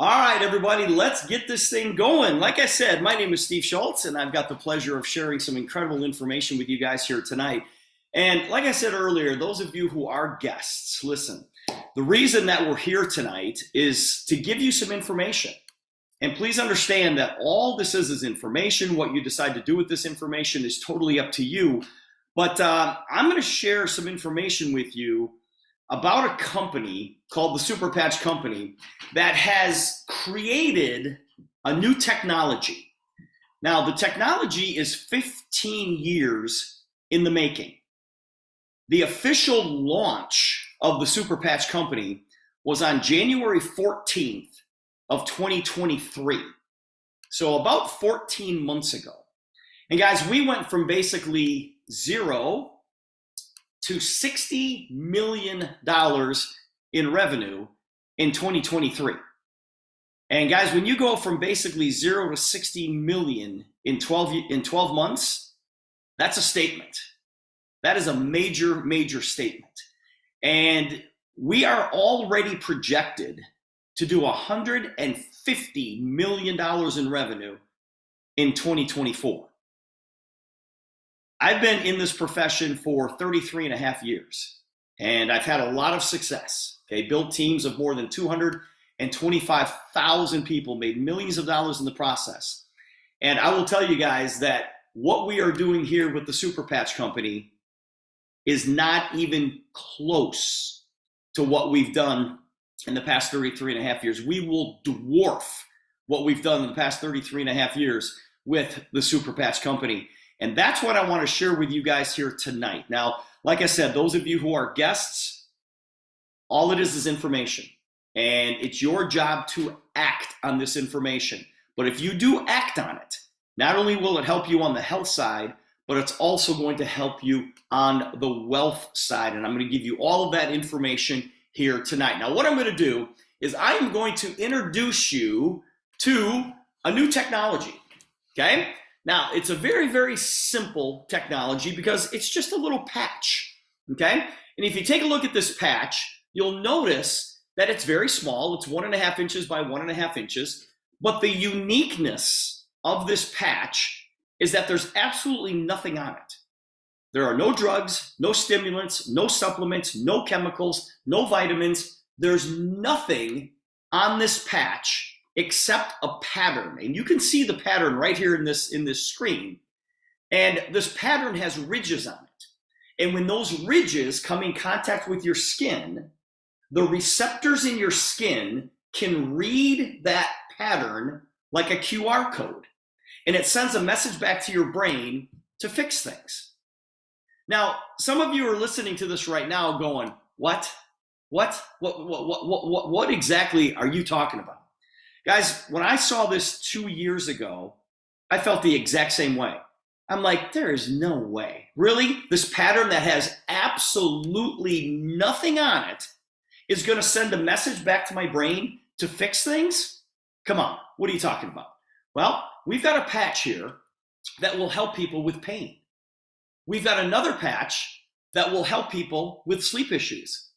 All right, everybody, let's get this thing going. Like I said, my name is Steve Schultz, and I've got the pleasure of sharing some incredible information with you guys here tonight. And like I said earlier, those of you who are guests, listen, the reason that we're here tonight is to give you some information. And please understand that all this is information. What you decide to do with this information is totally up to you. But I'm going to share some information with you about a company called the Super Patch Company that has created a new technology. Now, the technology is 15 years in the making. The official launch of the Super Patch Company was on January 14th of 2023. So about 14 months ago. And guys, we went from basically zero to $60 million in revenue in 2023. And guys, when you go from basically zero to 60 million in 12 months, that's a statement. That is a major, major statement. And we are already projected to do $150 million in revenue in 2024. I've been in this profession for 33 and a half years, and I've had a lot of success. Okay, built teams of more than 225,000 people, made millions of dollars in the process. And I will tell you guys that what we are doing here with the Super Patch Company is not even close to what we've done in the past 33 and a half years. We will dwarf what we've done in the past 33 and a half years with the Super Patch Company. And that's what I want to share with you guys here tonight. Now, like I said, those of you who are guests, all it is information. And it's your job to act on this information. But if you do act on it, not only will it help you on the health side, but it's also going to help you on the wealth side. And I'm going to give you all of that information here tonight. Now, what I'm going to do is I'm going to introduce you to a new technology, okay? Now, it's a very, very simple technology because it's just a little patch, okay? And if you take a look at this patch, you'll notice that it's very small. It's 1.5 inches by 1.5 inches. But the uniqueness of this patch is that there's absolutely nothing on it. There are no drugs, no stimulants, no supplements, no chemicals, no vitamins. There's nothing on this patch except a pattern. And you can see the pattern right here in this screen. And this pattern has ridges on it. And when those ridges come in contact with your skin, the receptors in your skin can read that pattern like a QR code. And it sends a message back to your brain to fix things. Now, some of you are listening to this right now going, what exactly are you talking about? Guys, when I saw this 2 years ago, I felt the exact same way. I'm like, there is no way. Really? This pattern that has absolutely nothing on it is going to send a message back to my brain to fix things? Come on, what are you talking about? Well, we've got a patch here that will help people with pain. We've got another patch that will help people with sleep issues.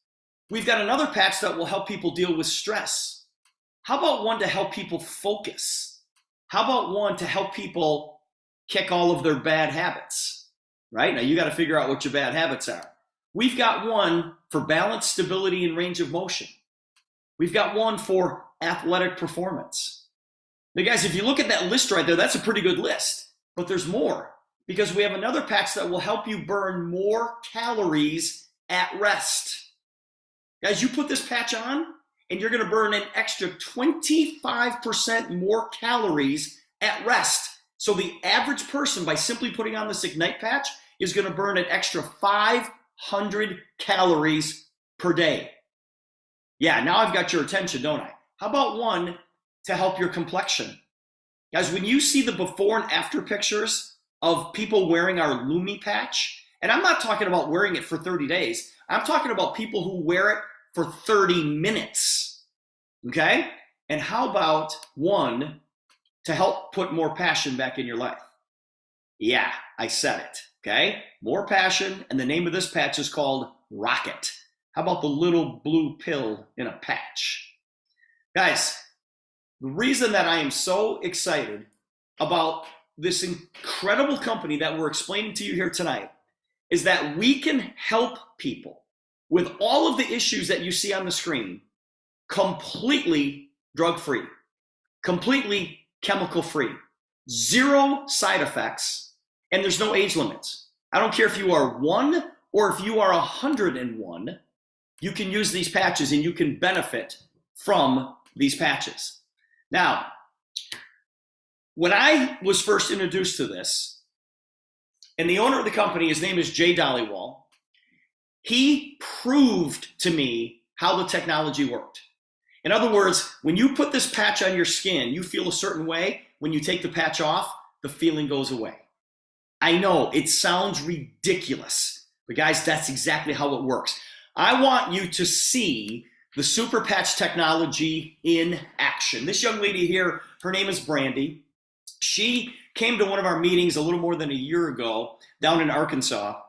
We've got another patch that will help people deal with stress. How about one to help people focus? How about one to help people kick all of their bad habits? Right? Now you got to figure out what your bad habits are. We've got one for balance, stability, and range of motion. We've got one for athletic performance. Now guys, if you look at that list right there, that's a pretty good list. But there's more because we have another patch that will help you burn more calories at rest. Guys, you put this patch on, and you're going to burn an extra 25% more calories at rest. So the average person, by simply putting on this Ignite patch, is going to burn an extra 500 calories per day. Yeah, now I've got your attention, don't I? How about one to help your complexion? Guys, when you see the before and after pictures of people wearing our Lumi patch, and I'm not talking about wearing it for 30 days, I'm talking about people who wear it for 30 minutes, okay? And how about one to help put more passion back in your life? Yeah, I said it, okay? More passion, and the name of this patch is called Rocket. How about the little blue pill in a patch? Guys, The reason that I am so excited about this incredible company that we're explaining to you here tonight is that we can help people with all of the issues that you see on the screen completely drug-free, completely chemical-free, zero side effects, and there's no age limits. I don't care if you are 1 or if you are 101, you can use these patches and you can benefit from these patches. Now, when I was first introduced to this, and the owner of the company, his name is Jay Dollywall, he proved to me how the technology worked. In other words, when you put this patch on your skin, you feel a certain way. When you take the patch off, the feeling goes away. I know it sounds ridiculous, but guys, that's exactly how it works. I want you to see the super patch technology in action. This young lady here, her name is Brandy. She came to one of our meetings a little more than a year ago down in Arkansas,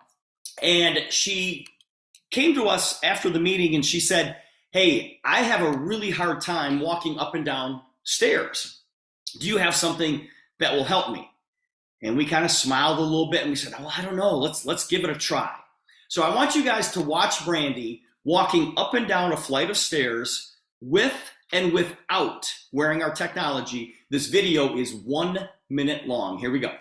and she came to us after the meeting and she said, hey, I have a really hard time walking up and down stairs. Do you have something that will help me? And we kind of smiled a little bit and we said, oh, I don't know, let's give it a try. So I want you guys to watch Brandy walking up and down a flight of stairs with and without wearing our technology. This video is 1 minute long. Here we go.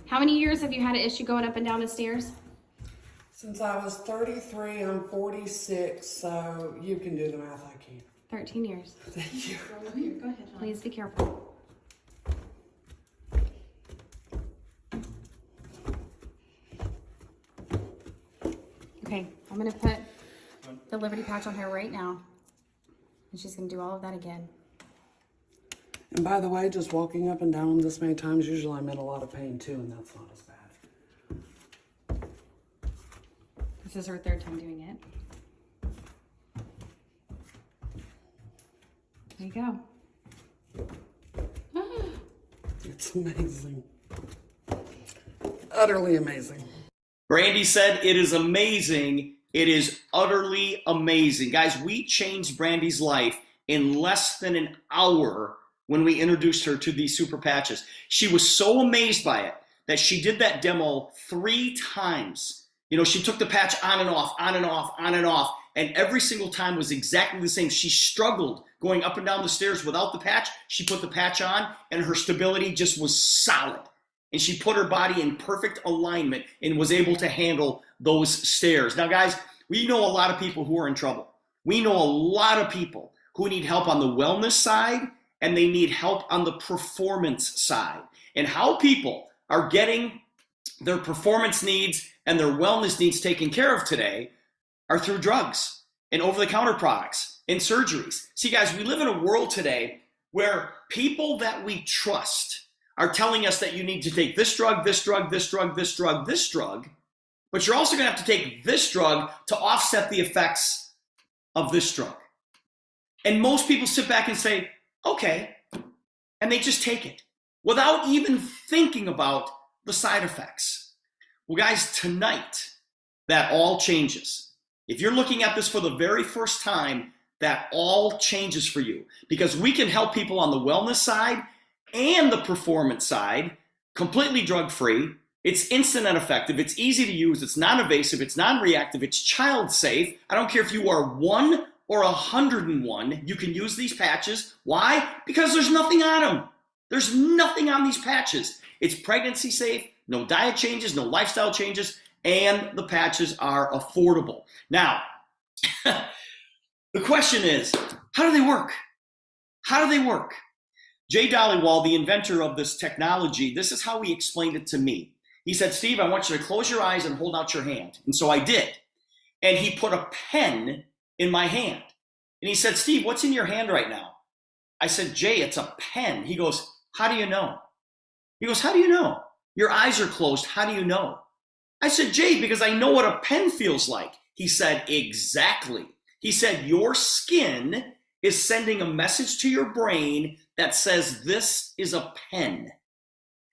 How many years have you had an issue going up and down the stairs? Since I was 33, I'm 46, so you can do the math, I can't. 13 years. Thank you. Go ahead, please be careful. Okay, I'm gonna put the Liberty patch on her right now. And she's gonna do all of that again. And by the way, just walking up and down this many times, usually I'm in a lot of pain too, and that's not as bad. This is her 3rd time doing it. There you go. It's amazing. Utterly amazing. Brandy said it is amazing. It is utterly amazing. Guys, we changed Brandy's life in less than an hour when we introduced her to these super patches. She was so amazed by it that she did that demo 3 times. You know, she took the patch on and off, on and off, on and off, and every single time was exactly the same. She struggled going up and down the stairs without the patch. She put the patch on and her stability just was solid. And she put her body in perfect alignment and was able to handle those stairs. Now, guys, we know a lot of people who are in trouble. We know a lot of people who need help on the wellness side and they need help on the performance side. And how people are getting their performance needs and their wellness needs taken care of today are through drugs and over-the-counter products and surgeries. See, guys, we live in a world today where people that we trust are telling us that you need to take this drug, this drug, this drug, this drug, this drug, but you're also gonna have to take this drug to offset the effects of this drug. And most people sit back and say, okay, and they just take it without even thinking about the side effects. Well, guys, tonight, that all changes. If you're looking at this for the very first time, that all changes for you because we can help people on the wellness side and the performance side completely drug-free. It's instant and effective. It's easy to use. It's non-invasive. It's non-reactive. It's child safe. I don't care if you are 1 or 101. You can use these patches. Why? Because there's nothing on them. There's nothing on these patches. It's pregnancy safe, no diet changes, no lifestyle changes, and the patches are affordable. Now, the question is, how do they work? How do they work? Jay Dollywall, the inventor of this technology, this is how he explained it to me. He said, Steve, I want you to close your eyes and hold out your hand. And so I did. And he put a pen in my hand. And he said, Steve, what's in your hand right now? I said, Jay, it's a pen. He goes, how do you know? He goes, how do you know? Your eyes are closed. How do you know? I said, Jay, because I know what a pen feels like. He said, exactly. He said, your skin is sending a message to your brain that says this is a pen.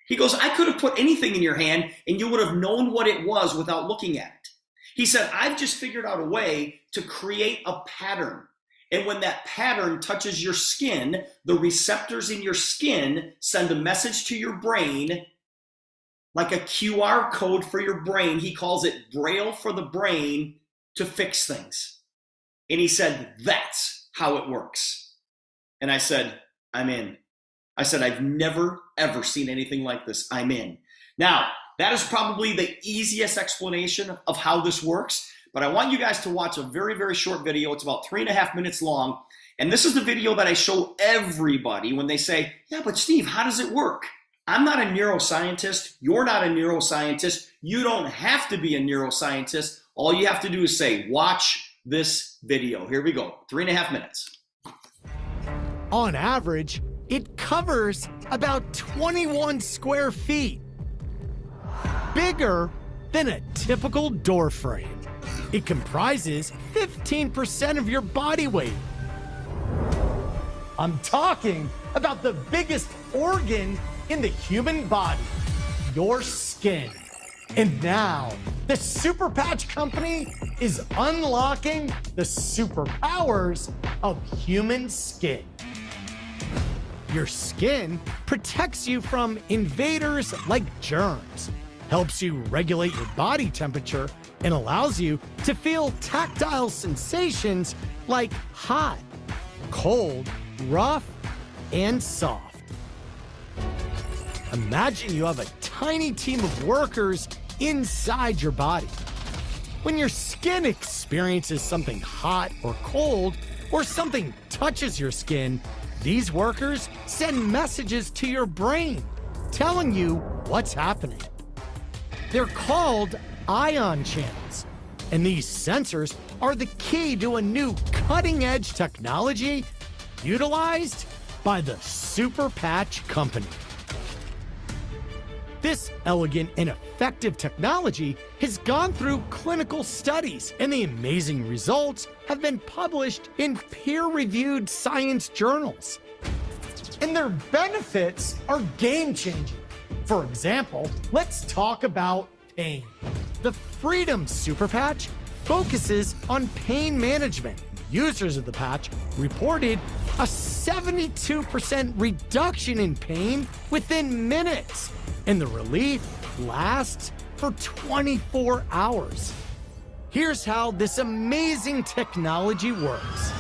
He goes, I could have put anything in your hand and you would have known what it was without looking at it. He said, I've just figured out a way to create a pattern. And when that pattern touches your skin, the receptors in your skin send a message to your brain, like a QR code for your brain. He calls it Braille for the brain, to fix things. And he said, that's how it works. And I said, I'm in. I said, I've never, ever seen anything like this. I'm in. Now, that is probably the easiest explanation of how this works, but I want you guys to watch a very, very short video. It's about 3.5 minutes long. And this is the video that I show everybody when they say, yeah, but Steve, how does it work? I'm not a neuroscientist. You're not a neuroscientist. You don't have to be a neuroscientist. All you have to do is say, watch this video. Here we go, 3.5 minutes. On average, it covers about 21 square feet. Bigger than a typical door frame. It comprises 15% of your body weight. I'm talking about the biggest organ in the human body, your skin. And now, the Super Patch Company is unlocking the superpowers of human skin. Your skin protects you from invaders like germs, helps you regulate your body temperature, and allows you to feel tactile sensations like hot, cold, rough, and soft. Imagine you have a tiny team of workers inside your body. When your skin experiences something hot or cold, or something touches your skin, these workers send messages to your brain, telling you what's happening. They're called ion channels, and these sensors are the key to a new cutting-edge technology utilized by the Super Patch Company. This elegant and effective technology has gone through clinical studies, and the amazing results have been published in peer-reviewed science journals. And their benefits are game-changing. For example, let's talk about pain. The Freedom Super Patch focuses on pain management. Users of the patch reported a 72% reduction in pain within minutes, and the relief lasts for 24 hours. Here's how this amazing technology works.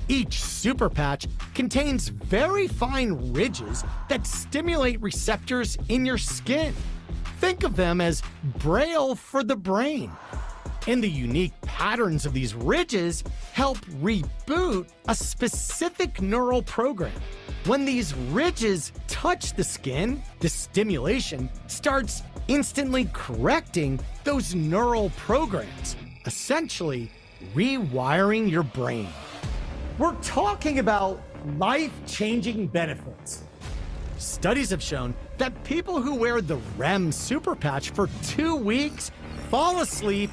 Each Super Patch contains very fine ridges that stimulate receptors in your skin. Think of them as Braille for the brain. And the unique patterns of these ridges help reboot a specific neural program. When these ridges touch the skin, the stimulation starts instantly correcting those neural programs, essentially rewiring your brain. We're talking about life-changing benefits. Studies have shown that people who wear the REM Super Patch for 2 weeks fall asleep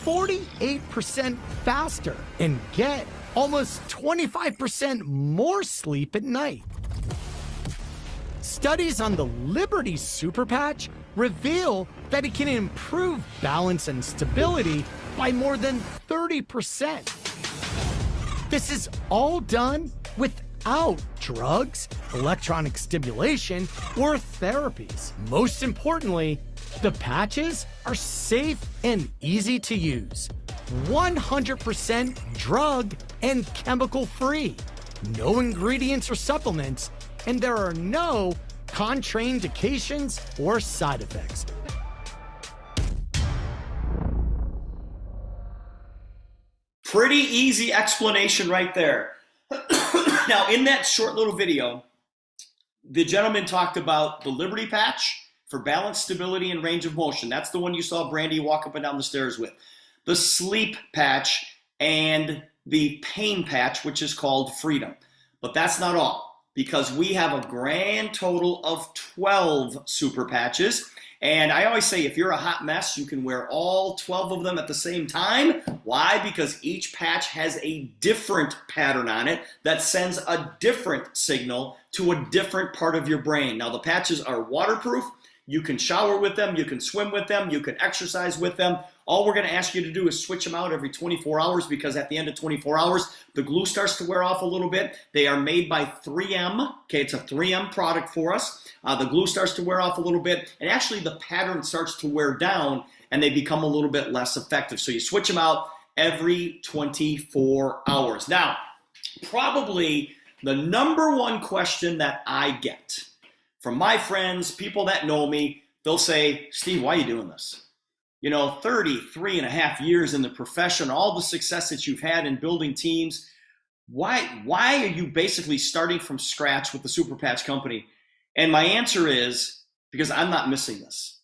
48% faster and get almost 25% more sleep at night. Studies on the Liberty Super Patch reveal that it can improve balance and stability by more than 30%. This is all done without drugs, electronic stimulation, or therapies. Most importantly, the patches are safe and easy to use. 100% drug and chemical free. No ingredients or supplements, and there are no contraindications or side effects. Pretty easy explanation right there. Now, in that short little video, the gentleman talked about the Liberty Patch for balance, stability, and range of motion. That's the one you saw Brandy walk up and down the stairs with. The Sleep Patch and the Pain Patch, which is called Freedom. But that's not all, because we have a grand total of 12 Super Patches. And I always say, if you're a hot mess, you can wear all 12 of them at the same time. Why? Because each patch has a different pattern on it that sends a different signal to a different part of your brain. Now, the patches are waterproof. You can shower with them, you can swim with them, you can exercise with them. All we're going to ask you to do is switch them out every 24 hours because at the end of 24 hours, the glue starts to wear off a little bit. They are made by 3M. Okay, it's a 3M product for us. The glue starts to wear off a little bit, and actually the pattern starts to wear down, and they become a little bit less effective. So you switch them out every 24 hours. Now, probably the number one question that I get from my friends, people that know me, they'll say, Steve, why are you doing this? 33 and a half years in the profession, all the success that you've had in building teams. Why are you basically starting from scratch with the Super Patch Company? And my answer is because I'm not missing this.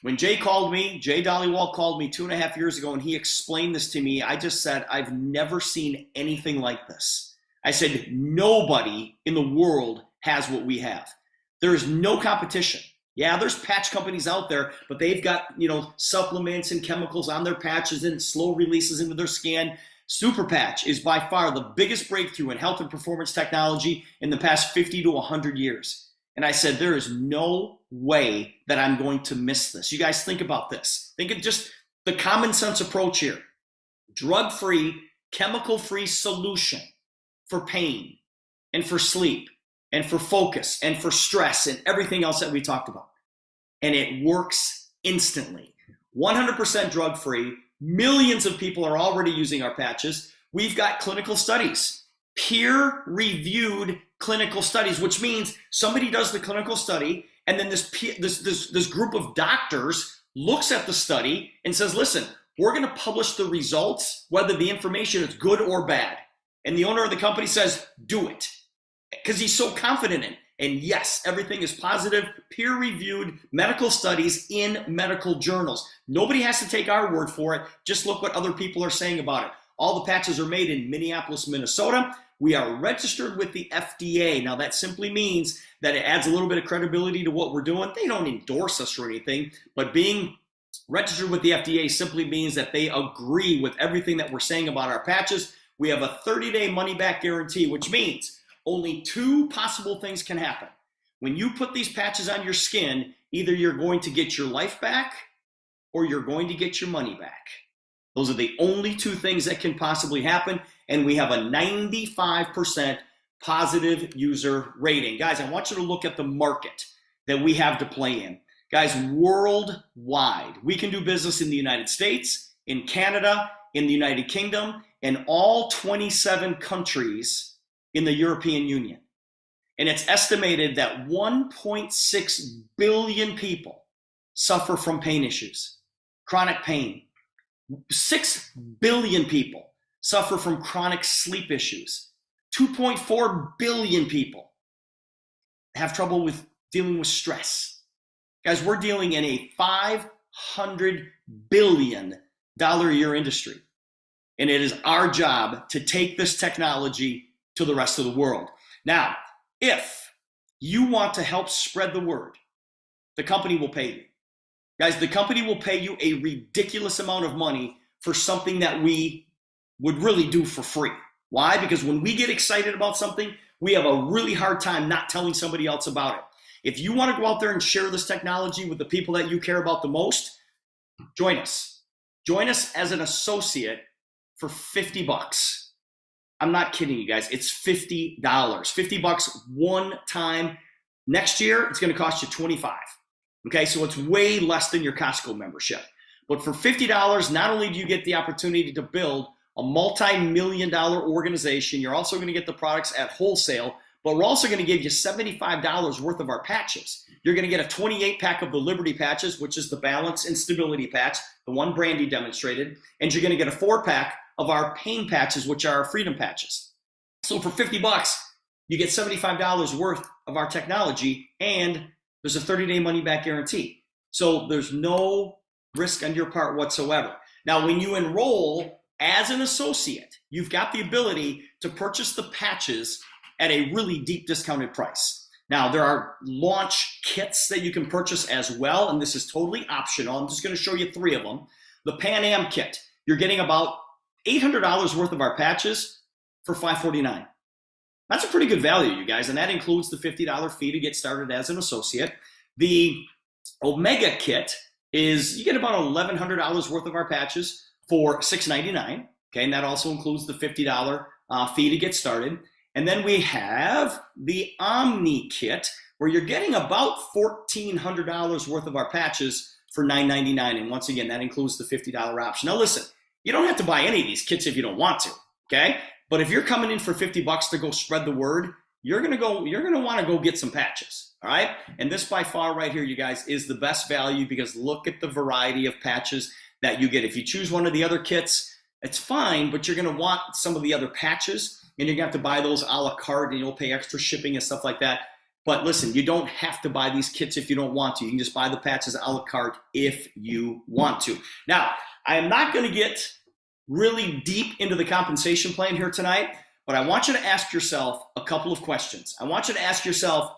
When Jay Dollywall called me 2.5 years ago and he explained this to me, I just said, I've never seen anything like this. I said, nobody in the world has what we have. There is no competition. Yeah, there's patch companies out there, but they've got, supplements and chemicals on their patches and slow releases into their skin. Super Patch is by far the biggest breakthrough in health and performance technology in the past 50 to 100 years. And I said, there is no way that I'm going to miss this. You guys think about this. Think of just the common sense approach here. Drug-free, chemical-free solution for pain and for sleep and for focus and for stress and everything else that we talked about. And it works instantly. 100% drug-free. Millions of people are already using our patches. We've got clinical studies, peer-reviewed clinical studies, which means somebody does the clinical study and then this group of doctors looks at the study and says, listen, we're going to publish the results, whether the information is good or bad. And the owner of the company says, do it. Because he's so confident in it. And yes, everything is positive, peer-reviewed medical studies in medical journals. Nobody has to take our word for it. Just look what other people are saying about it. All the patches are made in Minneapolis, Minnesota. We are registered with the FDA. Now, that simply means that it adds a little bit of credibility to what we're doing. They don't endorse us or anything, but being registered with the FDA simply means that they agree with everything that we're saying about our patches. We have a 30-day money-back guarantee, which means only two possible things can happen. When you put these patches on your skin, either you're going to get your life back or you're going to get your money back. Those are the only two things that can possibly happen. And we have a 95% positive user rating. Guys, I want you to look at the market that we have to play in. Guys, worldwide, we can do business in the United States, in Canada, in the United Kingdom, and all 27 countries in the European Union. And it's estimated that 1.6 billion people suffer from pain issues, chronic pain. 6 billion people suffer from chronic sleep issues. 2.4 billion people have trouble with dealing with stress. Guys, we're dealing in a $500 billion a year industry. And it is our job to take this technology to the rest of the world. Now, if you want to help spread the word, the company will pay you. Guys, the company will pay you a ridiculous amount of money for something that we would really do for free. Why? Because when we get excited about something, we have a really hard time not telling somebody else about it. If you want to go out there and share this technology with the people that you care about the most, join us. Join us as an associate for $50. I'm not kidding you guys. It's $50. $50 one time. Next year, it's going to cost you $25. Okay, so it's way less than your Costco membership. But for $50, not only do you get the opportunity to build a multi-million-dollar organization, you're also going to get the products at wholesale, but we're also going to give you $75 worth of our patches. You're going to get a 28-pack of the Liberty patches, which is the balance and stability patch, the one Brandy demonstrated, and you're going to get a 4-pack of our pain patches, which are our freedom patches. So for $50, you get $75 worth of our technology, and there's a 30-day money-back guarantee. So there's no risk on your part whatsoever. Now, when you enroll as an associate, you've got the ability to purchase the patches at a really deep discounted price. Now, there are launch kits that you can purchase as well, and this is totally optional. I'm just going to show you 3 of them. The Pan Am kit, you're getting about $800 worth of our patches for $549. That's a pretty good value, you guys, and that includes the $50 fee to get started as an associate. The Omega Kit is you get about $1,100 worth of our patches for $6.99. Okay, and that also includes the $50 fee to get started. And then we have the Omni Kit, where you're getting about $1,400 worth of our patches for $9.99. And once again, that includes the $50 option. Now listen, you don't have to buy any of these kits if you don't want to, okay? But if you're coming in for $50 to go spread the word, you're gonna want to go get some patches, all right? And this by far right here, you guys, is the best value because look at the variety of patches that you get. If you choose one of the other kits, it's fine, but you're gonna want some of the other patches and you're gonna have to buy those a la carte and you'll pay extra shipping and stuff like that. But listen, you don't have to buy these kits if you don't want to. You can just buy the patches a la carte if you want to. Now, I am not gonna get really deep into the compensation plan here tonight, but I want you to ask yourself a couple of questions. I want you to ask yourself,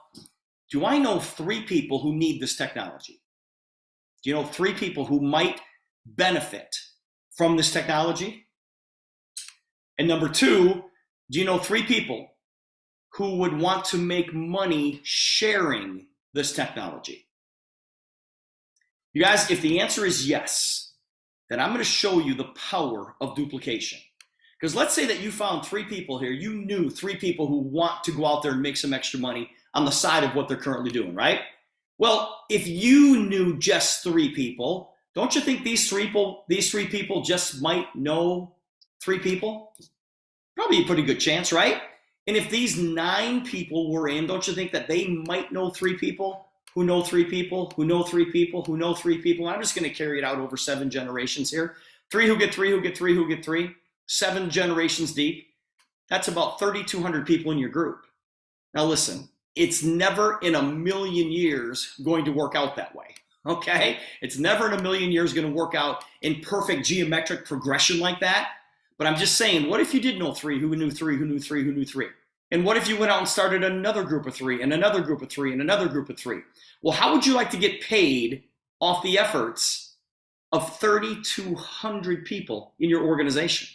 do I know 3 people who need this technology? Do you know 3 people who might benefit from this technology? And number 2, do you know 3 people who would want to make money sharing this technology? You guys, if the answer is yes, then I'm going to show you the power of duplication. Because let's say that you found 3 people here, you knew 3 people who want to go out there and make some extra money on the side of what they're currently doing, right? Well, if you knew just 3 people, don't you think these three people just might know 3 people? Probably a pretty good chance, right? And if these 9 people were in, don't you think that they might know 3 people who know 3 people who know 3 people who know 3 people? I'm just going to carry it out over 7 generations here. 3 who get 3 who get 3 who get 3, 7 generations deep. That's about 3,200 people in your group. Now listen, it's never in a million years going to work out that way. Okay? It's never in a million years going to work out in perfect geometric progression like that. But I'm just saying, what if you did know 3 who knew 3 who knew 3 who knew 3? And what if you went out and started another group of 3 and another group of 3 and another group of 3? Well, how would you like to get paid off the efforts of 3,200 people in your organization?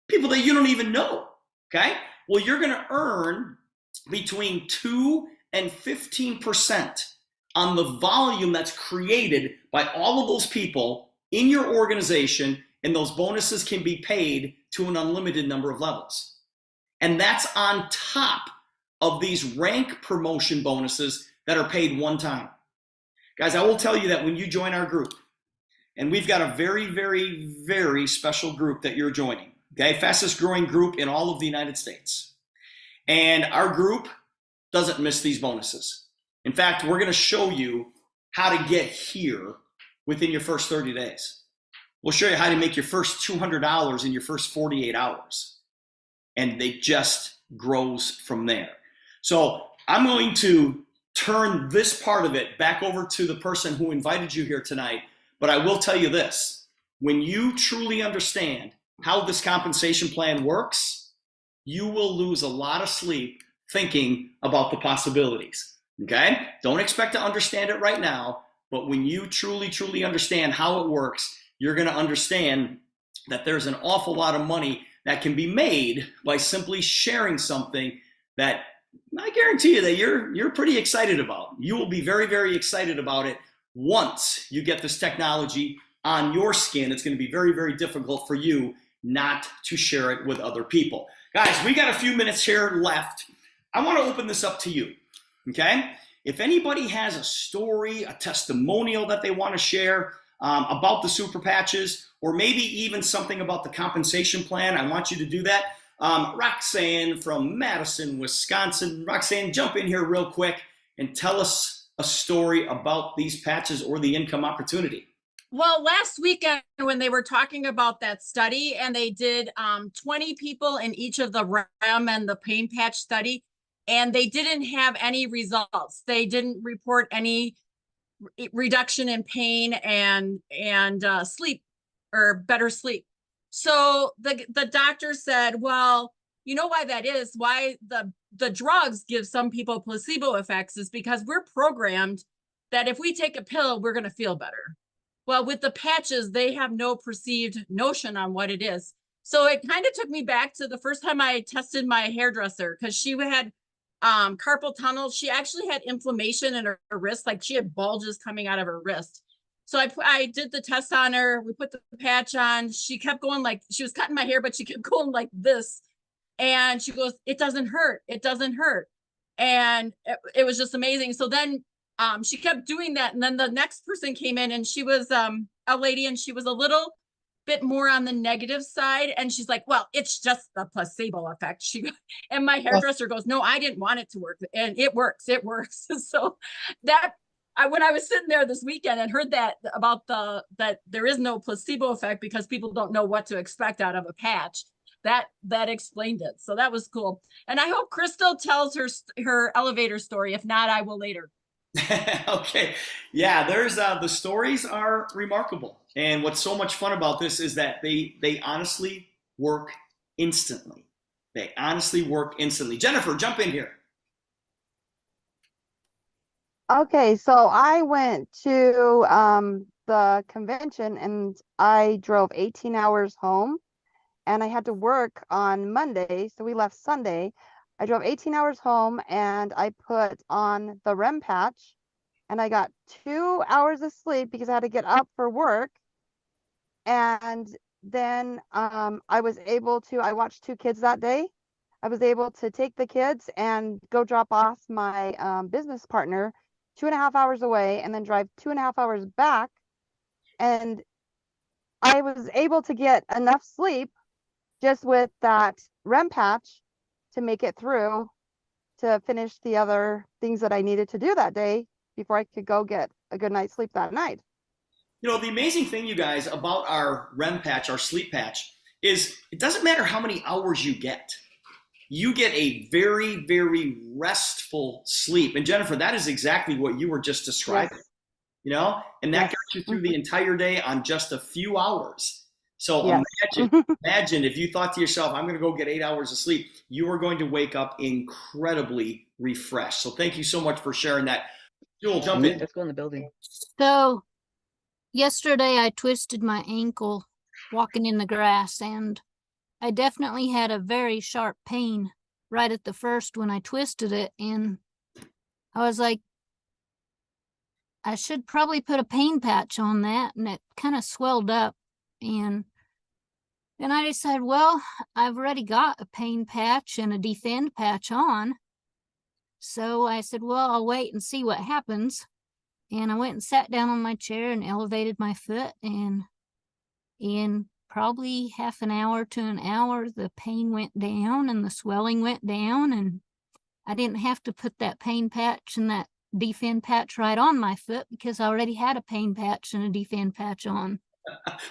People that you don't even know, okay? Well, you're going to earn between 2 and 15% on the volume that's created by all of those people in your organization, and those bonuses can be paid to an unlimited number of levels. And that's on top of these rank promotion bonuses that are paid one time. Guys, I will tell you that when you join our group, and we've got a very, very, very special group that you're joining, okay? Fastest growing group in all of the United States. And our group doesn't miss these bonuses. In fact, we're going to show you how to get here within your first 30 days. We'll show you how to make your first $200 in your first 48 hours. And it just grows from there. So I'm going to turn this part of it back over to the person who invited you here tonight. But I will tell you this, when you truly understand how this compensation plan works, you will lose a lot of sleep thinking about the possibilities. Okay? Don't expect to understand it right now, but when you truly, truly understand how it works, you're going to understand that there's an awful lot of money that can be made by simply sharing something that I guarantee you that you're pretty excited about. You will be very, very excited about it once you get this technology on your skin. It's going to be very, very difficult for you not to share it with other people. Guys, we got a few minutes here left. I want to open this up to you. Okay? If anybody has a story, a testimonial that they want to share about the super patches, or maybe even something about the compensation plan, I want you to do that. Roxanne from Madison, Wisconsin. Roxanne, jump in here real quick and tell us a story about these patches or the income opportunity. Well, last weekend when they were talking about that study and they did 20 people in each of the REM and the pain patch study, and they didn't have any results. They didn't report any reduction in pain and sleep or better sleep. So the doctor said, well, you know why that is? Why the drugs give some people placebo effects is because we're programmed that if we take a pill, we're going to feel better. Well, with the patches, they have no perceived notion on what it is. So it kind of took me back to the first time I tested my hairdresser because she had carpal tunnel. She actually had inflammation in her wrist, like she had bulges coming out of her wrist. So I did the test on her. We put the patch on. She kept going like, she was cutting my hair, but she kept going like this. And she goes, it doesn't hurt. It doesn't hurt. And it was just amazing. So then she kept doing that. And then the next person came in and she was a lady and she was a little bit more on the negative side. And she's like, well, it's just the placebo effect. And my hairdresser goes, no, I didn't want it to work. And it works. It works. So that, when I was sitting there this weekend and heard that about that there is no placebo effect because people don't know what to expect out of a patch, that explained it. So that was cool. And I hope Crystal tells her elevator story. If not, I will later. Okay. Yeah, there's the stories are remarkable. And what's so much fun about this is that they honestly work instantly. They honestly work instantly. Jennifer, jump in here. Okay, so I went to the convention and I drove 18 hours home and I had to work on Monday, so we left Sunday. I drove 18 hours home and I put on the REM patch and I got 2 hours of sleep because I had to get up for work. And then I watched 2 kids that day. I was able to take the kids and go drop off my business partner 2.5 hours away and then drive 2.5 hours back. And I was able to get enough sleep just with that REM patch to make it through to finish the other things that I needed to do that day before I could go get a good night's sleep that night. You know, the amazing thing, you guys, about our REM patch, our sleep patch, is it doesn't matter how many hours you get. You get a very, very restful sleep. And Jennifer, that is exactly what you were just describing, Yes. you know? And that Yes. got you through the entire day on just a few hours. So Yes. imagine if you thought to yourself, I'm going to go get 8 hours of sleep, you are going to wake up incredibly refreshed. So thank you so much for sharing that. Jewel, jump in. Let's go in the building. So yesterday I twisted my ankle walking in the grass and I definitely had a very sharp pain right at the first when I twisted it. And I was like, I should probably put a pain patch on that. And it kind of swelled up. And then I decided, well, I've already got a pain patch and a defend patch on. So I said, well, I'll wait and see what happens. And I went and sat down on my chair and elevated my foot. And in probably half an hour to an hour, the pain went down and the swelling went down. And I didn't have to put that pain patch and that defend patch right on my foot because I already had a pain patch and a defend patch on.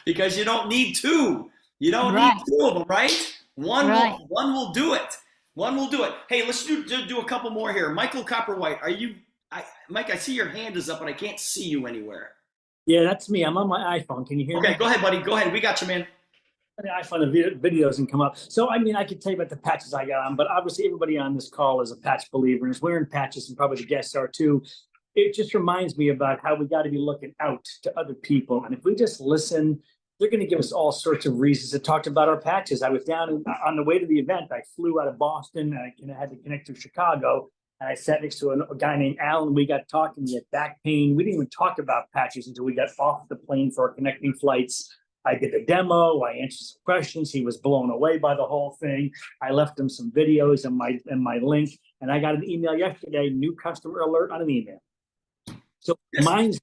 Because you don't need two. You don't Right. need two of them, right? One Right. will do it. One will do it. Hey, let's do a couple more here. Michael Copperwhite, Mike, I see your hand is up, but I can't see you anywhere. Yeah, that's me. I'm on my iPhone. Can you hear me? Okay, go ahead, buddy. Go ahead. We got you, man. The iPhone, the videos can come up. So, I mean, I could tell you about the patches I got on, but obviously everybody on this call is a patch believer and is wearing patches, and probably the guests are too. It just reminds me about how we got to be looking out to other people. And if we just listen, they're going to give us all sorts of reasons to talk about our patches. I was down on the way to the event. I flew out of Boston. And I had to connect to Chicago. And I sat next to a guy named Alan. We got talking. He had back pain. We didn't even talk about patches until we got off the plane for our connecting flights. I did a demo. I answered some questions. He was blown away by the whole thing. I left him some videos and my link. And I got an email yesterday, new customer alert on an email. So mine's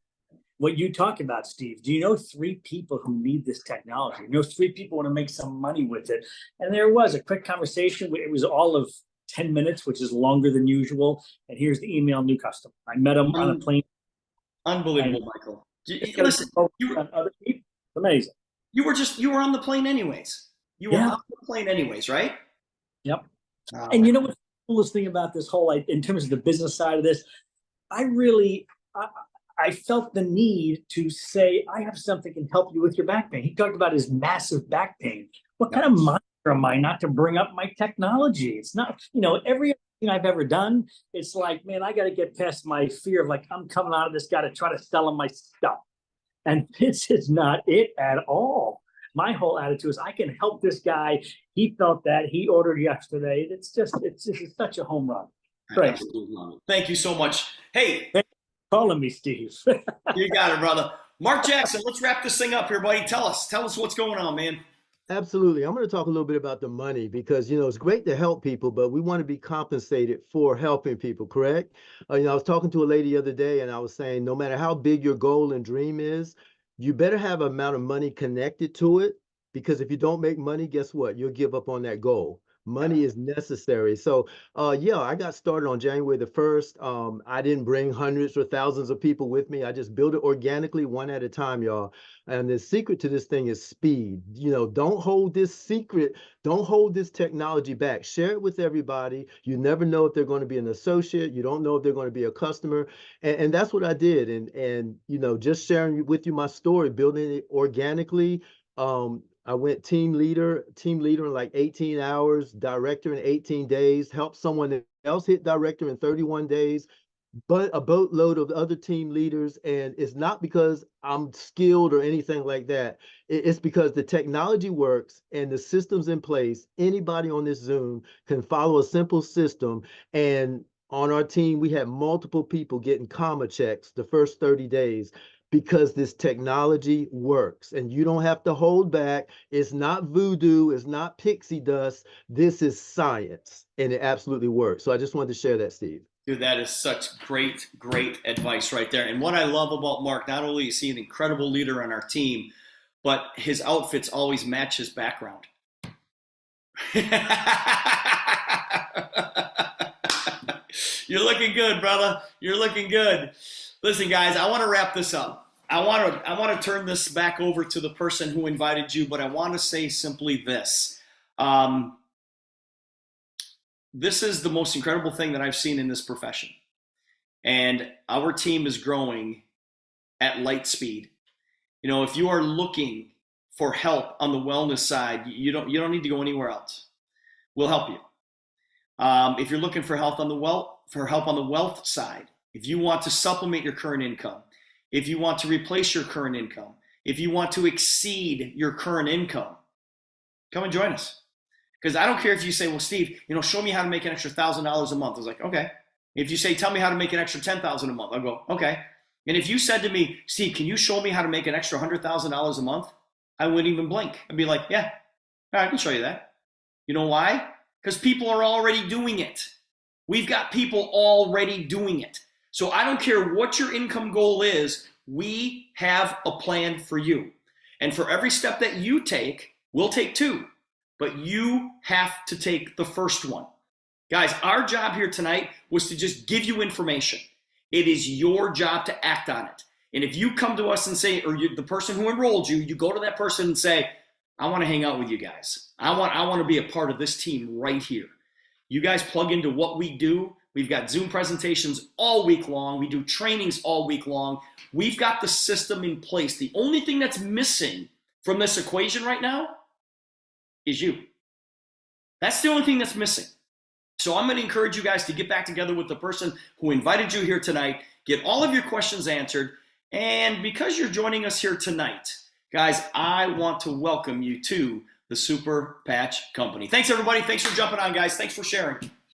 what you talk about, Steve. Do you know 3 people who need this technology? You know 3 people want to make some money with it. And there was a quick conversation. It was all of 10 minutes, which is longer than usual. And here's the email, new customer. I met him on a plane. Unbelievable, Michael. Listen, on other people. Amazing. You were on the plane anyways. You were Yeah. on the plane anyways, right? Yep. Oh, And you know what's the coolest thing about this whole, in terms of the business side of this, I felt the need to say, I have something that can help you with your back pain. He talked about his massive back pain. What kind of monster am I not to bring up my technology? It's not, everything I've ever done, it's like, man, I got to get past my fear of like, I'm coming out of this, got to try to sell him my stuff. And this is not it at all. My whole attitude is I can help this guy. He felt that he ordered yesterday. It's just such a home run. Right. Absolutely love it. Thank you so much. Hey, Calling me Steve. you got it, brother. Mark Jackson, let's wrap this thing up here, buddy. Tell us what's going on, man. Absolutely. I'm going to talk a little bit about the money because, it's great to help people, but we want to be compensated for helping people, correct? I was talking to a lady the other day and I was saying, no matter how big your goal and dream is, you better have an amount of money connected to it, because if you don't make money, guess what? You'll give up on that goal. Money is necessary. So, yeah, I got started on January the 1st. I didn't bring hundreds or thousands of people with me. I just built it organically, one at a time, y'all. And the secret to this thing is speed. Don't hold this secret. Don't hold this technology back. Share it with everybody. You never know if they're going to be an associate. You don't know if they're going to be a customer. And that's what I did. And just sharing with you my story, building it organically. I went team leader in like 18 hours, director in 18 days, helped someone else hit director in 31 days, but a boatload of other team leaders. And it's not because I'm skilled or anything like that. It's because the technology works and the system's in place. Anybody on this Zoom can follow a simple system. And on our team, we had multiple people getting comma checks the first 30 days. Because this technology works and you don't have to hold back. It's not voodoo. It's not pixie dust. This is science and it absolutely works. So I just wanted to share that, Steve. Dude, that is such great advice right there. And what I love about Mark, not only is he an incredible leader on our team, but his outfits always match his background. You're looking good, brother. You're looking good. Listen, guys, I want to wrap this up. I want to turn this back over to the person who invited you, but I want to say simply this. This is the most incredible thing that I've seen in this profession. And our team is growing at light speed. If you are looking for help on the wellness side, you don't need to go anywhere else. We'll help you. If you're looking for help on the wealth side, if you want to supplement your current income, if you want to replace your current income, if you want to exceed your current income, come and join us. Because I don't care if you say, well, Steve, show me how to make an extra $1,000 a month. I was like, okay. If you say, tell me how to make an extra $10,000 a month, I'll go, okay. And if you said to me, Steve, can you show me how to make an extra $100,000 a month? I wouldn't even blink. I'd be like, yeah, I can show you that. You know why? Because people are already doing it. We've got people already doing it. So I don't care what your income goal is, we have a plan for you. And for every step that you take, we'll take 2, but you have to take the first one. Guys, our job here tonight was to just give you information. It is your job to act on it. And if you come to us and say, or the person who enrolled you, you go to that person and say, I want to hang out with you guys. I want to be a part of this team right here. You guys plug into what we do. We've got Zoom presentations all week long. We do trainings all week long. We've got the system in place. The only thing that's missing from this equation right now is you. That's the only thing that's missing. So I'm going to encourage you guys to get back together with the person who invited you here tonight, get all of your questions answered. And because you're joining us here tonight, guys, I want to welcome you to the Super Patch Company. Thanks, everybody. Thanks for jumping on, guys. Thanks for sharing.